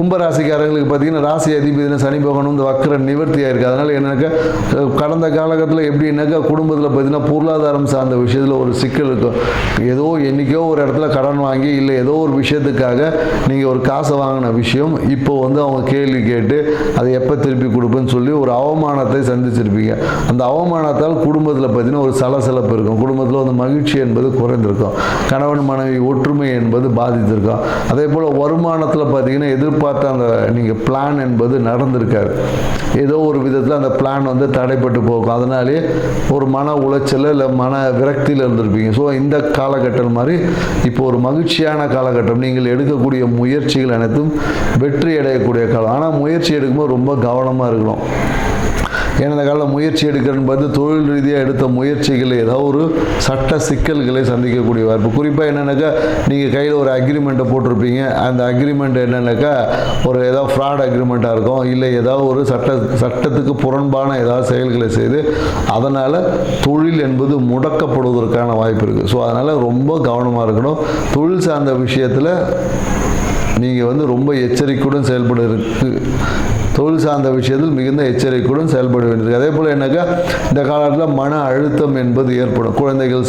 கும்பராசிக்காரங்களுக்கு பார்த்தீங்கன்னா ராசி அதிபதினா சனி பகவான் வந்து வக்கர நிவர்த்தியாக இருக்குது. அதனால் என்னக்கா கடந்த காலகட்டத்தில் எப்படின்னாக்கா குடும்பத்தில் பார்த்தீங்கன்னா பொருளாதாரம் சார்ந்த விஷயத்தில் ஒரு சிக்கல் இருக்கும். ஏதோ என்றைக்கோ ஒரு இடத்துல கடன் வாங்கி இல்லை ஏதோ ஒரு விஷயத்துக்காக நீங்கள் ஒரு காசை வாங்கின விஷயம் இப்போ வந்து அவங்க கேள்வி கேட்டு அதை எப்போ திருப்பி கொடுப்பேன்னு சொல்லி ஒரு அவமானத்தை சந்திச்சிருப்பீங்க. அந்த அவமானத்தால் குடும்பத்தில் பார்த்தீங்கன்னா ஒரு சலசலப்பு இருக்கும். குடும்பத்தில் வந்து மகிழ்ச்சி என்பது குறைந்திருக்கும். கணவன் மனைவி ஒற்றுமை என்பது பாதித்திருக்கும். அதே போல் வருமானத்தில் பார்த்தீங்கன்னா எதிர்பார்த்த அந்த நீங்கள் பிளான் என்பது நடந்திருக்காது. ஏதோ ஒரு விதத்தில் அந்த பிளான் வந்து தடைப்பட்டு போகும். அதனாலே ஒரு மன உளைச்சல் இல்லை மன விரக்தியில் இருந்திருப்பீங்க. ஸோ இந்த காலகட்டம் மாதிரி இப்போ ஒரு மகிழ்ச்சியான காலகட்டம். நீங்கள் எடுக்கக்கூடிய முயற்சிகள் அனைத்தும் வெற்றி அடையக்கூடிய காலம். ஆனால் முயற்சி எடுக்கும்போது ரொம்ப கவனமாக இருக்கணும். ஏன்னா இந்த காலம் முயற்சி எடுக்கிறன்னு பார்த்து தொழில் ரீதியாக எடுத்த முயற்சிகள் ஏதாவது ஒரு சட்ட சிக்கல்களை சந்திக்கக்கூடிய வாய்ப்பு. குறிப்பாக என்னென்னாக்கா நீங்கள் கையில் ஒரு அக்ரிமெண்ட்டை போட்டிருப்பீங்க. அந்த அக்ரிமெண்ட் என்னென்னாக்கா ஒரு ஏதாவது ஃப்ராட் அக்ரிமெண்ட்டாக இருக்கும், இல்லை ஏதாவது ஒரு சட்டத்துக்கு புறம்பான ஏதாவது செயல்களை செய்து அதனால் தொழில் என்பது முடக்கப்படுவதற்கான வாய்ப்பு இருக்குது. ஸோ அதனால் ரொம்ப கவனமாக இருக்கணும். தொழில் சார்ந்த விஷயத்தில் நீங்கள் வந்து ரொம்ப எச்சரிக்கையுடன் செயல்பட தொழில் சார்ந்த விஷயத்தில் மிகுந்த எச்சரிக்கையுடன் செயல்பட வேண்டியது. அதே போல் என்னக்கா இந்த காலத்தில் மன அழுத்தம் என்பது ஏற்படும். குழந்தைகள்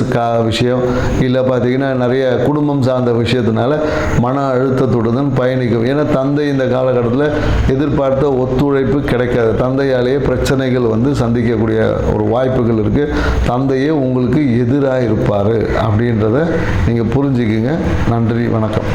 விஷயம் இல்லை பார்த்தீங்கன்னா நிறைய குடும்பம் சார்ந்த விஷயத்தினால மன அழுத்தத்துடன் பயணிக்கும். ஏன்னா தந்தை இந்த காலகட்டத்தில் எதிர்பார்த்த ஒத்துழைப்பு கிடைக்காது. தந்தையாலேயே பிரச்சனைகள் வந்து சந்திக்கக்கூடிய ஒரு வாய்ப்புகள் இருக்குது. தந்தையே உங்களுக்கு எதிராக இருப்பார் அப்படின்றத நீங்கள் புரிஞ்சுக்குங்க. நன்றி, வணக்கம்.